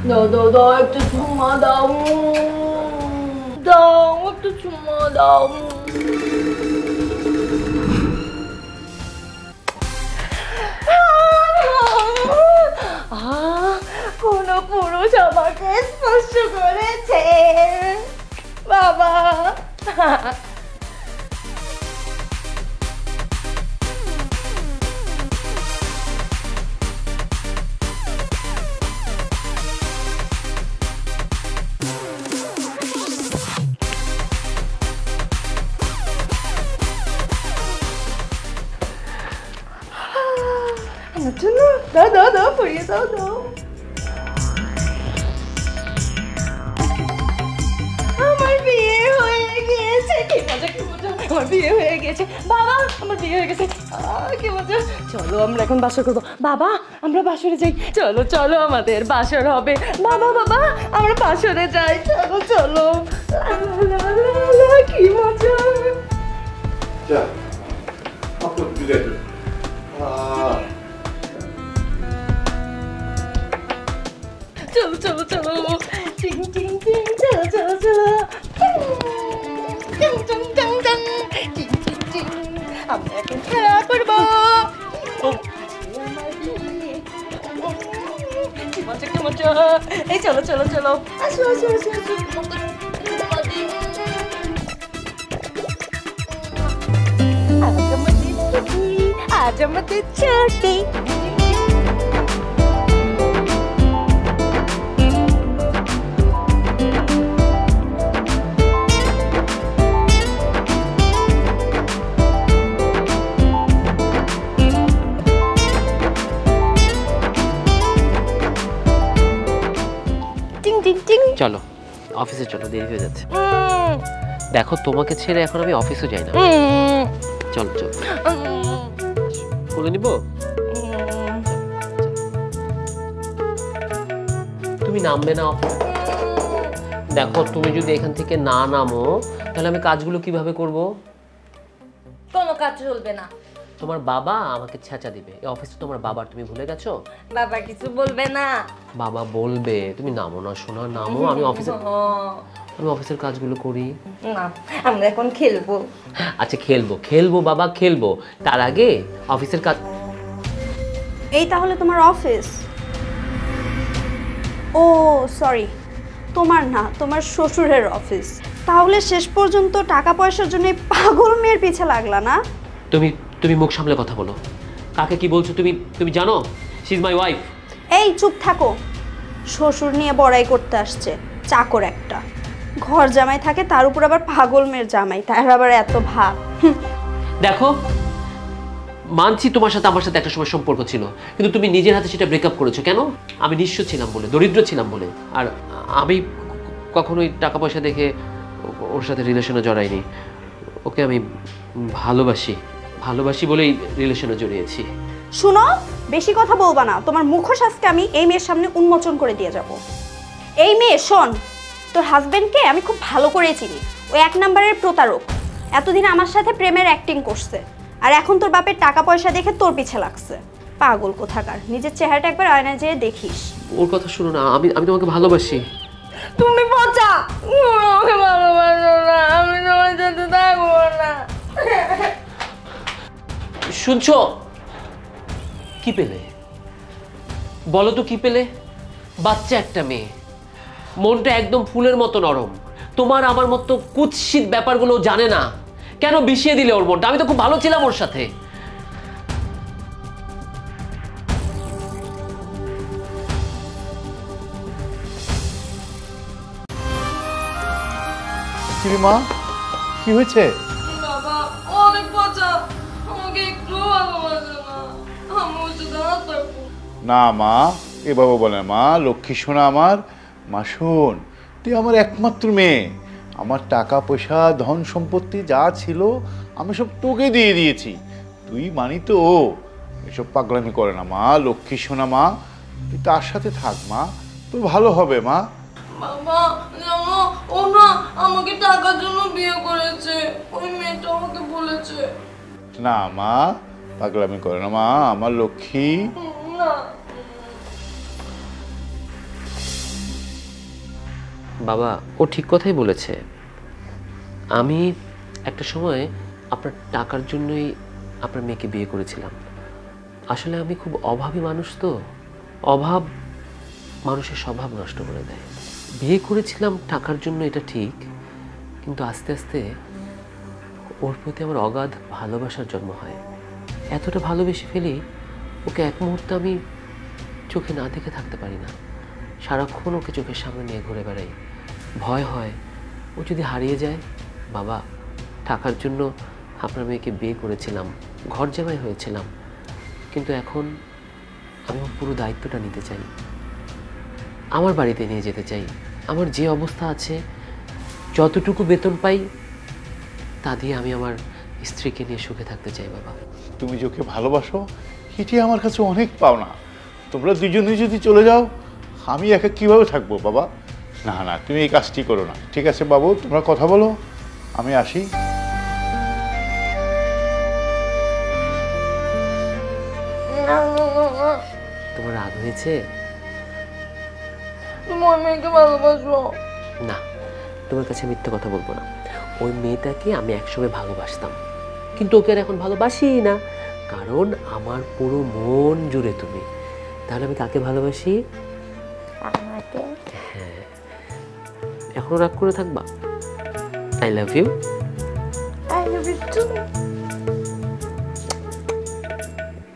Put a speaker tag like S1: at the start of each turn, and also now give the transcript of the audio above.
S1: দাও দাও দাও, একটা চুম্মা দাও, দাও একটা চুম্মা দাও। কোন পুরুষ আমাকে স্পর্শ করেছে বাবা। দাও দাও দাও, পড়িয়ে দাও দাও। আমার বিয়ে হয়ে গিয়েছে, কি মজা কি মজা, আমার বিয়ে হয়ে গেছে বাবা, আমার বিয়ে হয়ে গেছে, কি মজা। চলো আমরা এখন বাসর করবো বাবা, আমরা বাসরে যাই, চলো চলো আমাদের বাসর হবে বাবা, বাবা আমরা বাসরে যাই, চলো চলো, কি মজা। চলো চলো চলো, টিং টিং টিং, চলো চলো চলো, টিং টিং টিং টিং টিং টিং টিং, আমরা এখন খেলা করবো। কি মজা কি মজা, এই চলো চলো চলো, আসো আসো আসো আসো, আজ আমাদের ছুটি।
S2: চলো অফিসে চলো, দেরি হয়ে যাচ্ছে। দেখো তোমাকে ছেড়ে এখন আমি অফিসে যাই না। চলো চলো, বলে নিব। তুমি নামবে না? দেখো তুমি যদি এখান থেকে না নামো তাহলে আমি কাজগুলো কিভাবে করব?
S1: কোনো কাজ চলবে না।
S2: তোমার বাবা আমাকে ছেঁচা দিবে। এই অফিসে তোমার বাবার, তুমি ভুলে গেছো?
S1: বাবা কিছু বলবে না।
S2: বাবা বলবে। তুমি নামো না সোনা, নামো। আমি অফিসের কাজগুলো করি।
S1: না আমরা এখন খেলবো।
S2: আচ্ছা খেলবো খেলবো বাবা, খেলবো। তার আগে অফিসের কাজ।
S3: এই তাহলে তোমার অফিস? ও সরি, তোমার না, তোমার শ্বশুরের অফিস। তাহলে শেষ পর্যন্ত টাকা পয়সার জন্য পাগল মেয়ের পিছে লাগলা না?
S2: তুমি মুখ সামলে কথা বলো। কাকে কি বলছো তুমি? তুমি জানো শি ইজ মাই ওয়াইফ।
S3: এই চুপ থাকো। শ্বশুর নিয়ে বড়াই করতে আসছে, চাকর একটা। ঘর জামাই থাকে, তার উপর আবার পাগল মেয়ের জামাই, তার আবার এত ভাব।
S2: দেখো মানছি তোমার সাথে আমার সাথে একটা সময় সম্পর্ক ছিল, কিন্তু তুমি নিজের হাতে সেটা ব্রেকআপ করেছো কেন? আমি নিঃস্ব ছিলাম বলে, দরিদ্র ছিলাম বলে। আর আমি কখনোই টাকা পয়সা দেখে ওর সাথে রিলেশনে জড়াইনি। ওকে আমি ভালোবাসি বলেই রিলেশনে জড়িয়েছি।
S3: শুনো, বেশি কথা বলবা না। তোমার মুখোশ আজকে আমি এই মেয়ের সামনে উন্মোচন করে দিয়ে যাব। এই মেয়ে শোন, তোর হাজবেন্ডকে আমি খুব ভালো করে চিনি। ও এক নম্বরের প্রতারক। এতদিন আমার সাথে প্রেমের অ্যাক্টিং করছে, আর এখন তোর বাপের টাকা পয়সা দেখে তোর পিছে লাগছে। পাগল কোথাকার। নিজের চেহারাটা একবার আয়নায় যেয়ে দেখিস।
S2: ওর কথা শুনো না, আমি তোমাকে ভালোবাসি।
S1: তুমি পচা, আমাকে ভালোবাসো না, আমি তোমার সাথে থাকবো না।
S2: শুনছো? কি পেলে বলো তো, কি পেলে? বাচ্চা একটা মেয়ে, মনটা একদম ফুলের মতো নরম। তোমার আমার মতো কুৎসিত ব্যাপারগুলো জানে না। কেন বিষিয়ে দিলে ওর মনটা? আমি তো খুব ভালো ছিলাম ওর সাথে।
S4: মা কি হয়েছে?
S1: বাবা অনেক পচা, আমাকে একটু ভালোবাসে না, আমি ওর সাথে আর থাকবো
S4: না। মা এভাবে বলে মা, লক্ষ্মী সোনা আমার। মা শোন, তুই আমার একমাত্র মেয়ে। আমার টাকা পয়সা ধন সম্পত্তি যা ছিল আমি সব তোকে দিয়ে দিয়েছি। তুই মানি তো ও এসব পাগলামি করে না। মা লক্ষ্মী সোনা মা, তুই তার সাথে থাক মা, তোর ভালো হবে মা।
S1: বাবা জানো, ও না আমাকে টাকার জন্য বিয়ে করেছে, ওই মেয়েটা আমাকে বলেছে।
S4: না মা পাগলামি করে না মা, আমার লক্ষ্মী।
S1: না
S2: বাবা ও ঠিক কথাই বলেছে। আমি একটা সময় আপনার টাকার জন্যই আপনার মেয়েকে বিয়ে করেছিলাম। আসলে আমি খুব অভাবী মানুষ, তো অভাব মানুষের স্বভাব নষ্ট করে দেয়। বিয়ে করেছিলাম টাকার জন্য, এটা ঠিক, কিন্তু আস্তে আস্তে ওর প্রতি আমার অগাধ ভালোবাসার জন্ম হয়। এতটা ভালোবেসে ফেলি ওকে, এক মুহূর্তে আমি চোখে না দেখে থাকতে পারি না। সারাক্ষণ ওকে চোখের সামনে নিয়ে ঘুরে বেড়াই। ভয় হয় ও যদি হারিয়ে যায়। বাবা, টাকার জন্য আপনার মেয়েকে বিয়ে করেছিলাম, ঘর জামাই হয়েছিলাম, কিন্তু এখন আমি ওর পুরো দায়িত্বটা নিতে চাই, আমার বাড়িতে নিয়ে যেতে চাই। আমার যে অবস্থা আছে, যতটুকু বেতন পাই তা দিয়ে আমি আমার স্ত্রীকে নিয়ে সুখে থাকতে চাই। বাবা,
S4: তুমি যে ওকে ভালোবাসো এটি আমার কাছে অনেক পাওনা। তোমরা দুজনে যদি চলে যাও আমি একা কিভাবে থাকবো বাবা? না না, তুমি এই কাজটি করো না। ঠিক আছে বাবু, তোমরা কথা বলো, আমি আসি।
S2: তোমার রাগ হয়েছে?
S1: তুমি ওই মেয়েকে ভালোবাসো?
S2: না, তোমার কাছে মিথ্যে কথা বলবো না। ওই মেয়েটাকে আমি একসময় ভালোবাসতাম, কিন্তু ওকে আর এখন ভালোবাসি না, কারণ আমার পুরো মন জুড়ে তুমি। তাহলে আমি কাকে ভালোবাসি?
S1: আমাকে।
S2: হ্যাঁ, এখনো রাগ করে থাকবা? I love you.
S1: I love you too.